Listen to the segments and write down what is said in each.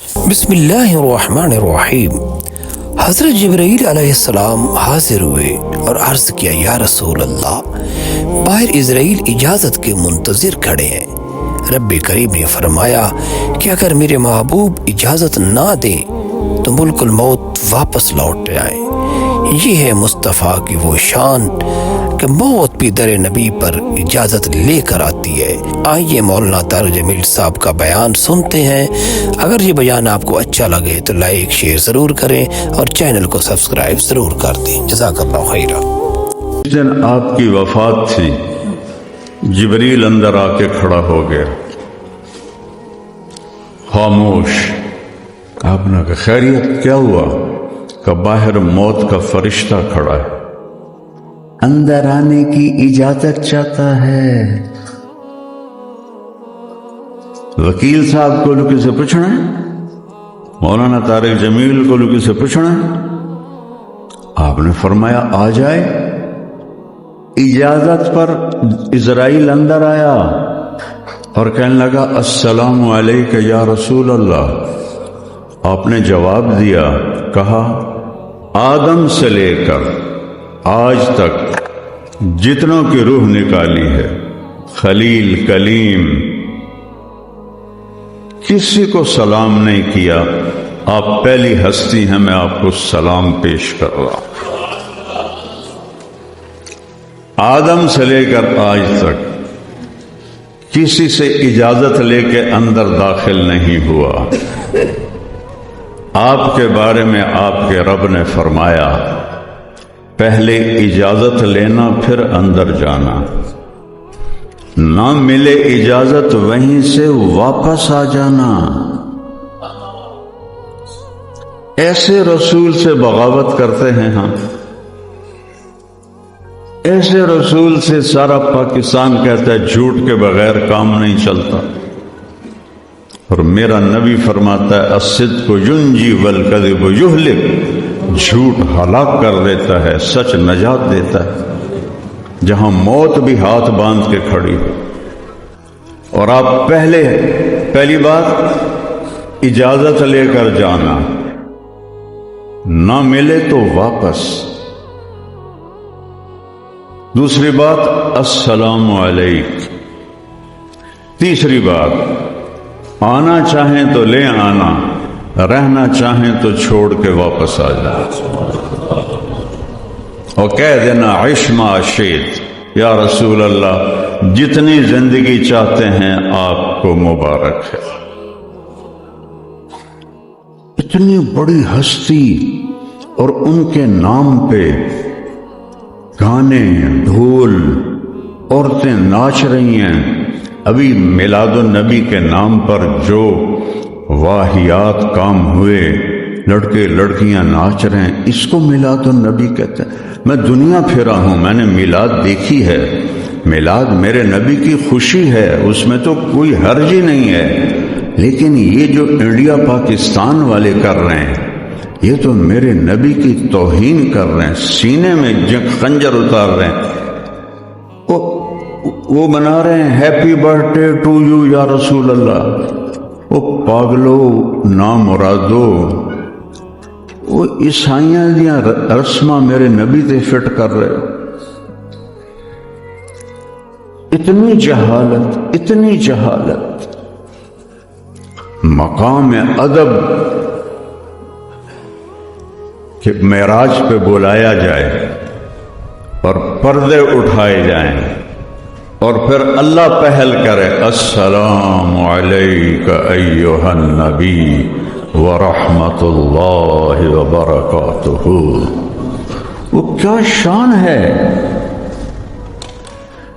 بسم اللہ الرحمن الرحیم۔ حضرت جبرائیل علیہ السلام حاضر ہوئے اور عرض کیا، یا رسول اللہ، باہر اسرائیل اجازت کے منتظر کھڑے ہیں۔ رب کریم نے فرمایا کہ اگر میرے محبوب اجازت نہ دیں تو ملک الموت واپس لوٹ آئیں۔ یہ ہے مصطفیٰ کی وہ شان کہ موت بھی در نبی پر اجازت لے کر آتی ہے۔ آئیے مولانا طارق جمیل صاحب کا بیان سنتے ہیں۔ اگر یہ بیان آپ کو اچھا لگے تو لائک شیئر ضرور کریں اور چینل کو سبسکرائب ضرور کر دیں۔ جزاک اللہ خیرہ۔ جس دن آپ کی وفات تھی، جبریل اندر آ کے کھڑا ہو گیا، خاموش۔ آپ نے کہا خیریت کیا ہوا؟ کہ باہر موت کا فرشتہ کھڑا ہے، اندر آنے کی اجازت چاہتا ہے۔ وکیل صاحب کو لوگ سے پوچھنا ہے، مولانا طارق جمیل کو لوگ سے پوچھنا ہے۔ آپ نے فرمایا آ جائے۔ اجازت پر اسرائیل اندر آیا اور کہنے لگا السلام علیک یا رسول اللہ۔ آپ نے جواب دیا، کہا آدم سے لے کر آج تک جتنوں کی روح نکالی ہے، خلیل کلیم، کسی کو سلام نہیں کیا، آپ پہلی ہستی ہیں، میں آپ کو سلام پیش کر رہا ہوں۔ آدم سے لے کر آج تک کسی سے اجازت لے کے اندر داخل نہیں ہوا۔ آپ کے بارے میں آپ کے رب نے فرمایا، پہلے اجازت لینا پھر اندر جانا، نہ ملے اجازت وہیں سے واپس آ جانا۔ ایسے رسول سے بغاوت کرتے ہیں ہم، ایسے رسول سے سارا پاکستان کہتا ہے جھوٹ کے بغیر کام نہیں چلتا، اور میرا نبی فرماتا ہے الصدق ینجی والکذب یہلک، جھوٹ ہلاک کر دیتا ہے، سچ نجات دیتا ہے۔ جہاں موت بھی ہاتھ باندھ کے کھڑی ہو، اور آپ پہلی بات اجازت لے کر جانا، نہ ملے تو واپس۔ دوسری بات السلام علیک۔ تیسری بات آنا چاہیں تو لے آنا، رہنا چاہیں تو چھوڑ کے واپس آ جائے، اور کہہ دینا عش ما شئت، یا رسول اللہ جتنی زندگی چاہتے ہیں آپ کو مبارک ہے۔ اتنی بڑی ہستی اور ان کے نام پہ گانے، ڈھول، عورتیں ناچ رہی ہیں۔ ابھی میلاد النبی کے نام پر جو واہیات کام ہوئے، لڑکے لڑکیاں ناچ رہے ہیں، اس کو میلاد النبی کہتے ہیں۔ میں دنیا پھرا ہوں، میں نے میلاد دیکھی ہے، میلاد میرے نبی کی خوشی ہے، اس میں تو کوئی حرج ہی نہیں ہے، لیکن یہ جو انڈیا پاکستان والے کر رہے ہیں، یہ تو میرے نبی کی توہین کر رہے ہیں، سینے میں خنجر اتار رہے ہیں۔ وہ بنا رہے ہیں ہیپی برتھ ڈے ٹو یو یا رسول اللہ۔ وہ پاگلو، نامرادو، وہ عیسائیاں دیاں رسماں میرے نبی تے فٹ کر رہے ہو۔ اتنی جہالت، اتنی جہالت۔ مقام ادب کہ معراج پہ بلایا جائے اور پردے اٹھائے جائیں، اور پھر اللہ پہل کرے السلام علیک ایھا النبی ورحمۃ اللہ وبرکاتہ۔ وہ کیا شان ہے!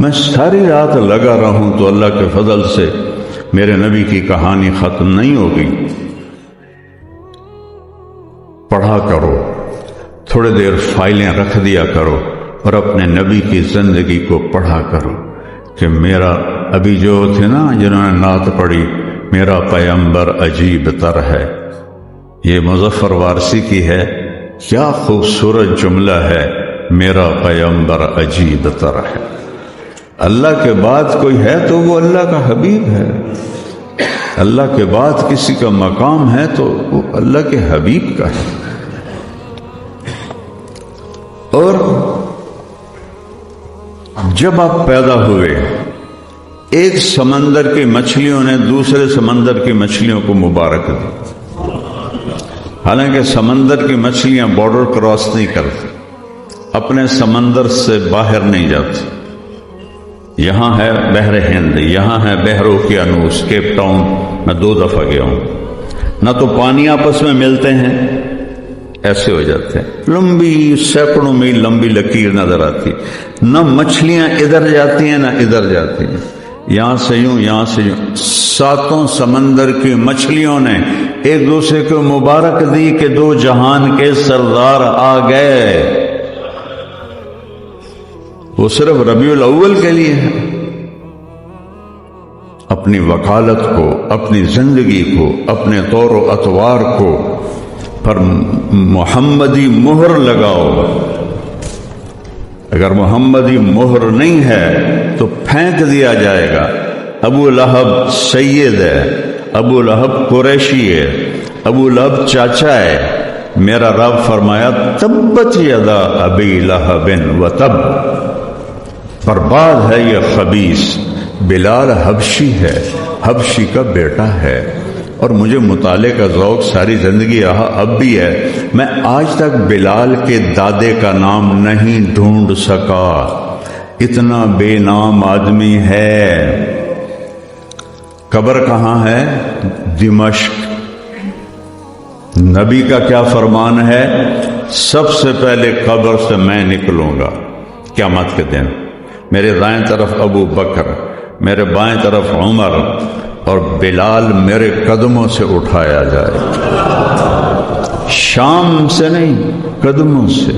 میں ساری رات لگا رہوں تو اللہ کے فضل سے میرے نبی کی کہانی ختم نہیں ہوگی۔ پڑھا کرو، تھوڑی دیر فائلیں رکھ دیا کرو اور اپنے نبی کی زندگی کو پڑھا کرو کہ میرا، ابھی جو تھے نا جنہوں نے نعت پڑھی، میرا پیغمبر عجیب تر ہے، یہ مظفر وارسی کی ہے۔ کیا خوبصورت جملہ ہے، میرا پیغمبر عجیب تر ہے۔ اللہ کے بعد کوئی ہے تو وہ اللہ کا حبیب ہے۔ اللہ کے بعد کسی کا مقام ہے تو وہ اللہ کے حبیب کا ہے۔ اور جب آپ پیدا ہوئے، ایک سمندر کی مچھلیوں نے دوسرے سمندر کی مچھلیوں کو مبارک دی، حالانکہ سمندر کی مچھلیاں بارڈر کراس نہیں کرتی، اپنے سمندر سے باہر نہیں جاتی۔ یہاں ہے بحر ہند، یہاں ہے بحر اوقیانوس، کیپ ٹاؤن میں 2 دفعہ گیا ہوں، نہ تو پانی آپس میں ملتے ہیں، ایسے ہو جاتے ہیں، لمبی سینکڑوں میل لمبی لکیر نظر آتی، نہ مچھلیاں ادھر جاتی ہیں نہ ادھر جاتی ہیں، یہاں سے یوں یہاں سے یوں۔ 7 سمندر کی مچھلیوں نے ایک دوسرے کو مبارک دی کہ 2 جہان کے سردار آ گئے۔ وہ صرف ربیع الاول کے لیے ہے، اپنی وکالت کو، اپنی زندگی کو، اپنے طور و اطوار کو پر محمدی مہر لگاؤ۔ اگر محمدی مہر نہیں ہے تو پھینک دیا جائے گا۔ ابو لہب سید ہے، ابو لہب قریشی ہے، ابو لہب چاچا ہے۔ میرا رب فرمایا تبت یدا ابی لہب وتب، برباد ہے یہ خبیث۔ بلال حبشی ہے، حبشی کا بیٹا ہے، اور مجھے مطالعے کا ذوق ساری زندگی رہا، اب بھی ہے۔ میں آج تک بلال کے دادے کا نام نہیں ڈھونڈ سکا، اتنا بے نام آدمی ہے۔ قبر کہاں ہے؟ دمشق۔ نبی کا کیا فرمان ہے؟ سب سے پہلے قبر سے میں نکلوں گا قیامت کے دن، میرے دائیں طرف ابو بکر، میرے بائیں طرف عمر، اور بلال میرے قدموں سے اٹھایا جائے، شام سے نہیں، قدموں سے۔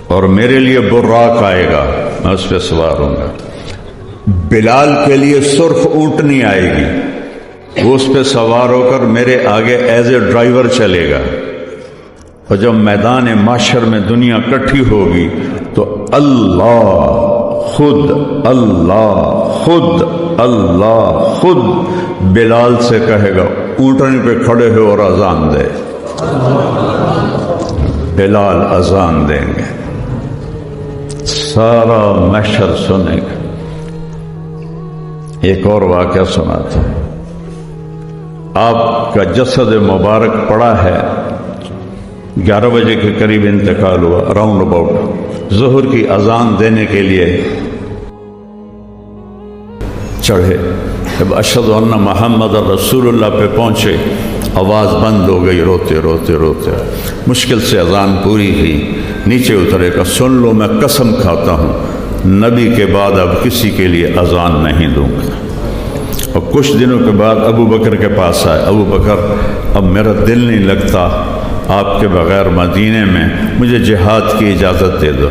اور میرے لیے براق آئے گا، میں اس پہ سوار ہوں گا۔ بلال کے لیے سرخ اونٹنی آئے گی، وہ اس پہ سوار ہو کر میرے آگے ایز اے ڈرائیور چلے گا۔ اور جب میدان معاشر میں دنیا اکٹھی ہوگی تو اللہ خود، اللہ خود، اللہ خود بلال سے کہے گا اونٹنی پہ کھڑے ہو اور اذان دے۔ بلال اذان دیں گے، سارا محشر سنے گا۔ ایک اور واقعہ سناتا ہے۔ آپ کا جسد مبارک پڑا ہے، 11 بجے کے قریب انتقال ہوا، راؤنڈ اباؤٹ ظہر کی اذان دینے کے لیے چڑھے۔ جب اشہد ان محمد رسول اللہ پہ پہنچے، آواز بند ہو گئی، روتے روتے روتے مشکل سے اذان پوری ہوئی، نیچے اترے گا، سن لو میں قسم کھاتا ہوں نبی کے بعد اب کسی کے لیے اذان نہیں دوں گا۔ اور کچھ دنوں کے بعد ابو بکر کے پاس آئے، ابو بکر اب میرا دل نہیں لگتا آپ کے بغیر مدینے میں، مجھے جہاد کی اجازت دے دو۔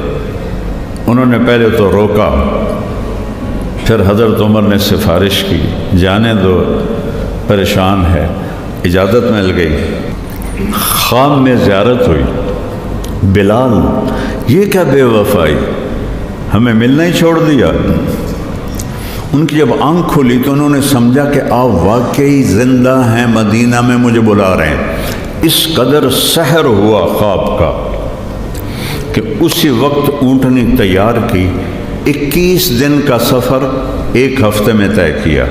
انہوں نے پہلے تو روکا، پھر حضرت عمر نے سفارش کی، جانے دو، پریشان ہے، اجازت مل گئی۔ خام میں زیارت ہوئی، بلال یہ کیا بے وفائی، ہمیں ملنا ہی چھوڑ دیا۔ ان کی جب آنکھ کھلی تو انہوں نے سمجھا کہ آپ واقعی زندہ ہیں، مدینہ میں مجھے بلا رہے ہیں۔ اس قدر سحر ہوا خواب کا کہ اسی وقت اونٹنی تیار کی، 21 دن کا سفر 1 ہفتے میں طے کیا،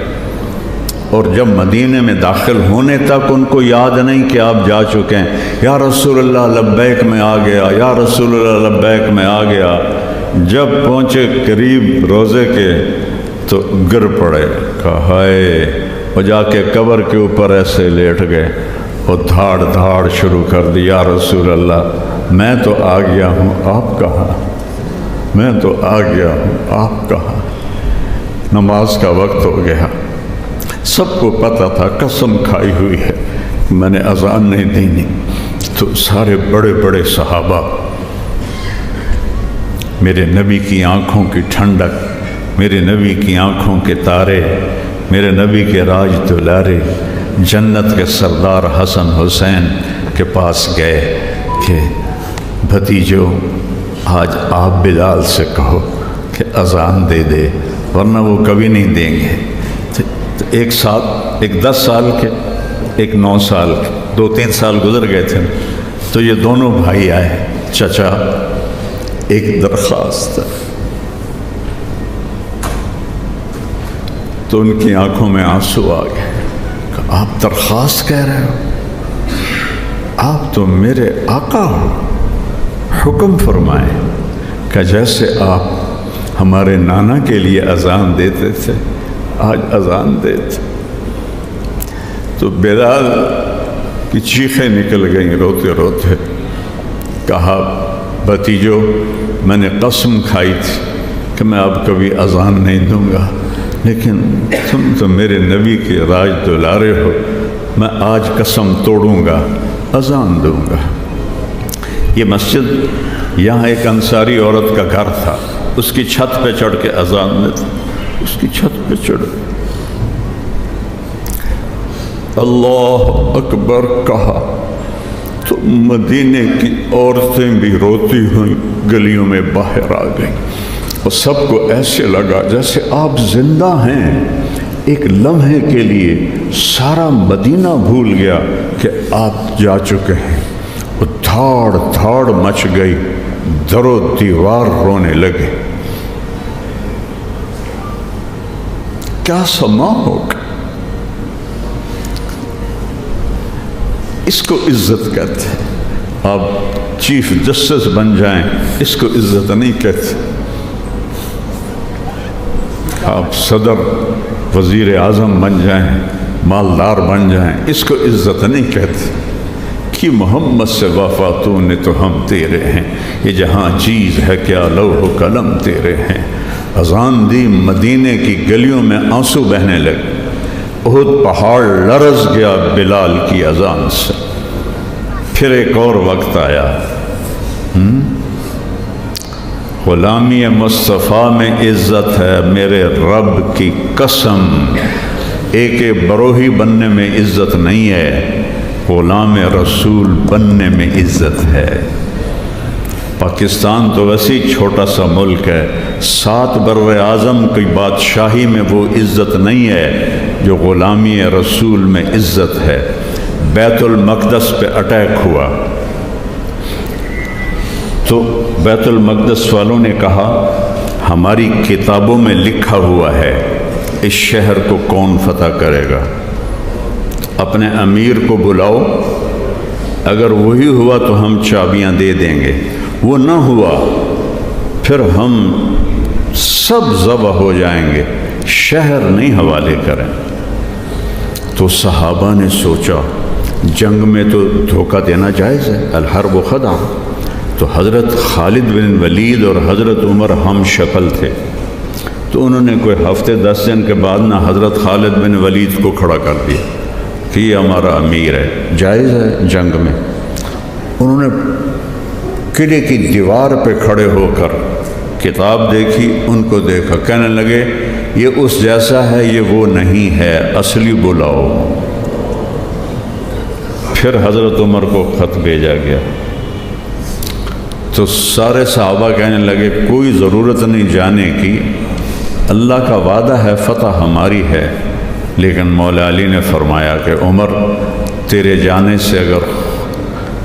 اور جب مدینے میں داخل ہونے تک ان کو یاد نہیں کہ آپ جا چکے ہیں۔ یا رسول اللہ لبیک میں آ گیا، یا رسول اللہ لبیک میں آ گیا۔ جب پہنچے قریب روزے کے تو گر پڑے، کہا ہائے، اور جا کے قبر کے اوپر ایسے لیٹ گئے اور دھاڑ دھاڑ شروع کر دی، یا رسول اللہ میں تو آ گیا ہوں، آپ کہاں؟ میں تو آ گیا ہوں، آپ کہاں؟ نماز کا وقت ہو گیا، سب کو پتہ تھا، قسم کھائی ہوئی ہے میں نے اذان نہیں دینی۔ تو سارے بڑے بڑے صحابہ، میرے نبی کی آنکھوں کی ٹھنڈک، میرے نبی کی آنکھوں کے تارے، میرے نبی کے راج دلارے، جنت کے سردار حسن حسین کے پاس گئے کہ بھتیجو آج آپ بلال سے کہو کہ اذان دے دے، ورنہ وہ کبھی نہیں دیں گے۔ تو ایک 10 سال کے، ایک 9 سال کے، 2-3 سال گزر گئے تھے، تو یہ دونوں بھائی آئے، چچا ایک درخواست ہے۔ تو ان کی آنکھوں میں آنسو آ گئے کہ آپ درخواست کہہ رہے ہو؟ آپ تو میرے آقا ہو، حکم فرمائیں کہ جیسے آپ ہمارے نانا کے لیے اذان دیتے تھے آج اذان دیتے۔ تو بلال کی چیخیں نکل گئیں روتے روتے، کہا بھتیجو میں نے قسم کھائی تھی کہ میں اب کبھی اذان نہیں دوں گا، لیکن تم تو میرے نبی کے راج دلارے ہو، میں آج قسم توڑوں گا، اذان دوں گا۔ یہ مسجد، یہاں ایک انصاری عورت کا گھر تھا، اس کی چھت پہ چڑھ کے اذان دیتے، اس کی چھت پہ چڑھ اللہ اکبر کہا تو مدینے کی عورتیں بھی روتی ہوئیں گلیوں میں باہر آ گئیں، اور سب کو ایسے لگا جیسے آپ زندہ ہیں۔ ایک لمحے کے لیے سارا مدینہ بھول گیا کہ آپ جا چکے ہیں۔ وہ دھاڑ دھاڑ مچ گئی، در و دیوار رونے لگے۔ کیا سما ہوگا؟ اس کو عزت کہتے ہیں۔ آپ چیف جسٹس بن جائیں، اس کو عزت نہیں کہتے۔ آپ صدر، وزیر اعظم بن جائیں، مالدار بن جائیں، اس کو عزت نہیں کہتے۔ کہ محمد سے وفاتوں نے تو ہم تیرے ہیں، یہ جہاں چیز ہے کیا لوح و قلم تیرے ہیں۔ اذان دی، مدینے کی گلیوں میں آنسو بہنے لگے، احد پہاڑ لرز گیا بلال کی اذان سے۔ پھر ایک اور وقت آیا، غلامی مصطفیٰ میں عزت ہے میرے رب کی قسم، ایک بروہی بننے میں عزت نہیں ہے، غلام رسول بننے میں عزت ہے۔ پاکستان تو ویسے چھوٹا سا ملک ہے، 7 بر اعظم کی بادشاہی میں وہ عزت نہیں ہے جو غلامی رسول میں عزت ہے۔ بیت المقدس پہ اٹیک ہوا تو بیت المقدس والوں نے کہا ہماری کتابوں میں لکھا ہوا ہے اس شہر کو کون فتح کرے گا، اپنے امیر کو بلاؤ، اگر وہی ہوا تو ہم چابیاں دے دیں گے، وہ نہ ہوا پھر ہم سب ذبح ہو جائیں گے، شہر نہیں حوالے کریں۔ تو صحابہ نے سوچا جنگ میں تو دھوکہ دینا جائز ہے، الحرب خدع۔ تو حضرت خالد بن ولید اور حضرت عمر ہم شکل تھے، تو انہوں نے کوئی ہفتے 10 دن کے بعد نہ حضرت خالد بن ولید کو کھڑا کر دیا کہ یہ ہمارا امیر ہے، جائز ہے جنگ میں۔ انہوں نے قلعے کی دیوار پہ کھڑے ہو کر کتاب دیکھی، ان کو دیکھا، کہنے لگے یہ اس جیسا ہے، یہ وہ نہیں ہے، اصلی بلاؤ۔ پھر حضرت عمر کو خط بھیجا گیا تو سارے صحابہ کہنے لگے کوئی ضرورت نہیں جانے کی، اللہ کا وعدہ ہے فتح ہماری ہے۔ لیکن مولا علی نے فرمایا کہ عمر تیرے جانے سے اگر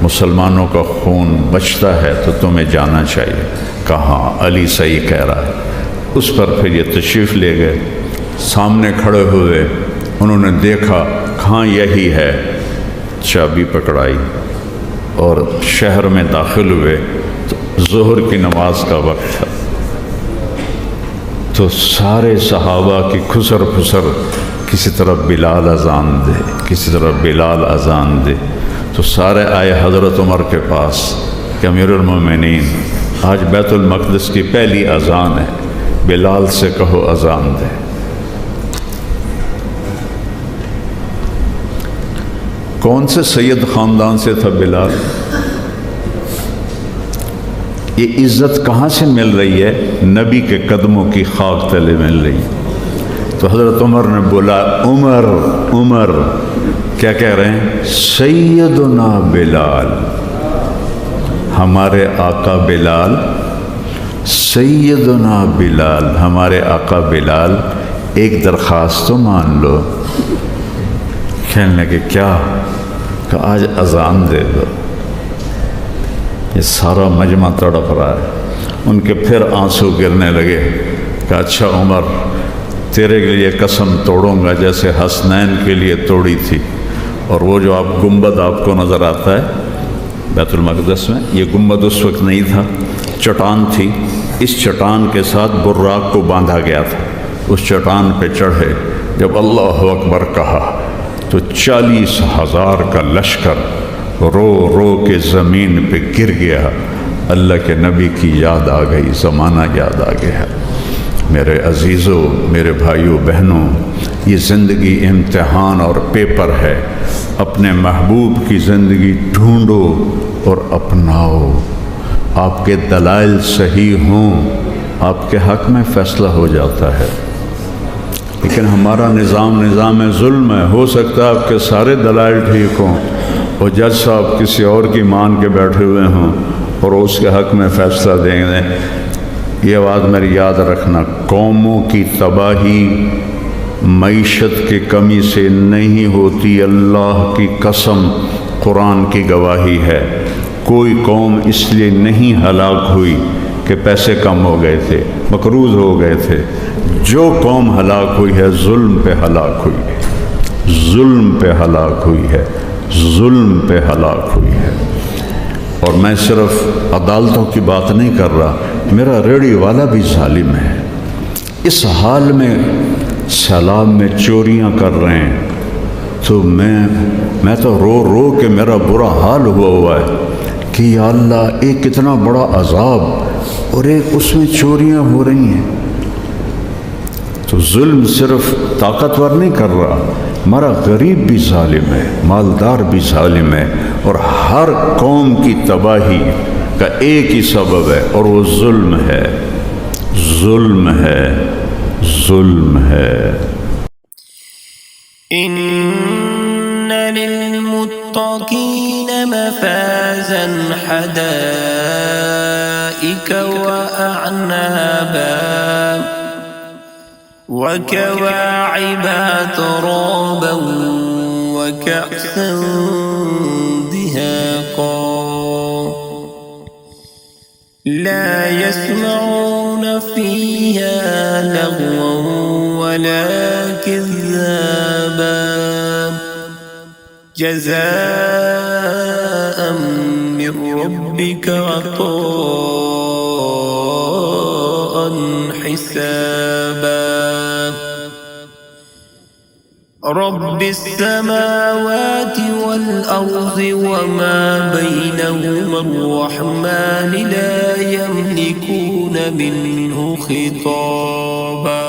مسلمانوں کا خون بچتا ہے تو تمہیں جانا چاہیے۔ کہاں علی صحیح کہہ رہا ہے۔ اس پر پھر یہ تشریف لے گئے، سامنے کھڑے ہوئے، انہوں نے دیکھا کہاں یہی ہے، چابی پکڑائی اور شہر میں داخل ہوئے تو ظہر کی نماز کا وقت تھا۔ تو سارے صحابہ کی خسر پھسر، کسی طرف بلال اذان دے، کسی طرف بلال اذان دے، تو سارے آئے حضرت عمر کے پاس کہ امیر المومنین آج بیت المقدس کی پہلی اذان ہے، بلال سے کہو اذان دے۔ کون سے سید خاندان سے تھا بلال؟ یہ عزت کہاں سے مل رہی ہے؟ نبی کے قدموں کی خاک تلے مل رہی ہے۔ تو حضرت عمر نے بولا عمر عمر، کیا کہہ رہے ہیں؟ سیدنا بلال، ہمارے آقا بلال، سیدنا بلال، ہمارے آقا بلال، ایک درخواست تو مان لو۔ کہنے لگے کیا؟ کہ آج اذان دے دو۔ یہ سارا مجمع تڑپ رہا ہے۔ ان کے پھر آنسو گرنے لگے کہ اچھا عمر، تیرے کے لیے قسم توڑوں گا جیسے حسنین کے لیے توڑی تھی۔ اور وہ جو آپ گنبد آپ کو نظر آتا ہے بیت المقدس میں، یہ گنبد اس وقت نہیں تھا، چٹان تھی۔ اس چٹان کے ساتھ براق کو باندھا گیا تھا۔ اس چٹان پہ چڑھے، جب اللہ اکبر کہا تو 40,000 کا لشکر رو رو کے زمین پہ گر گیا۔ اللہ کے نبی کی یاد آ گئی، زمانہ یاد آ گیا۔ میرے عزیزوں، میرے بھائیوں بہنوں، یہ زندگی امتحان اور پیپر ہے۔ اپنے محبوب کی زندگی ڈھونڈو اور اپناؤ۔ آپ کے دلائل صحیح ہوں، آپ کے حق میں فیصلہ ہو جاتا ہے۔ لیکن ہمارا نظام ظلم ہے۔ ہو سکتا ہے آپ کے سارے دلائل ٹھیک ہوں اور جج صاحب کسی اور کی مان کے بیٹھے ہوئے ہوں اور اس کے حق میں فیصلہ دیں گے۔ یہ بات میری یاد رکھنا، قوموں کی تباہی معیشت کی کمی سے نہیں ہوتی، اللہ کی قسم، قرآن کی گواہی ہے۔ کوئی قوم اس لیے نہیں ہلاک ہوئی کہ پیسے کم ہو گئے تھے، مقروض ہو گئے تھے۔ جو قوم ہلاک ہوئی ہے ظلم پہ ہلاک ہوئی ہے، ظلم پہ ہلاک ہوئی ہے، ظلم پہ ہلاک ہوئی ہے۔ اور میں صرف عدالتوں کی بات نہیں کر رہا، میرا ریڑھی والا بھی ظالم ہے۔ اس حال میں سیلاب میں چوریاں کر رہے ہیں تو میں تو رو رو کے میرا برا حال ہوا ہے کہ یا اللہ، ایک اتنا بڑا عذاب اور ایک اس میں چوریاں ہو رہی ہیں۔ تو ظلم صرف طاقتور نہیں کر رہا، ہمارا غریب بھی ظالم ہے، مالدار بھی ظالم ہے، اور ہر قوم کی تباہی کا ایک ہی سبب ہے اور وہ ظلم ہے، ظلم ہے، ظلم ہے۔ إن للمتقين مفازا حدائق وأعنابا وكواعب ترابا وكأسا دهاقا لا يسمعون فيها لغوا ولا كذابا جزاء من ربك عطاء حسابا رب السماوات والأرض وما بينهما الرحمن لا يملكون منه خطابا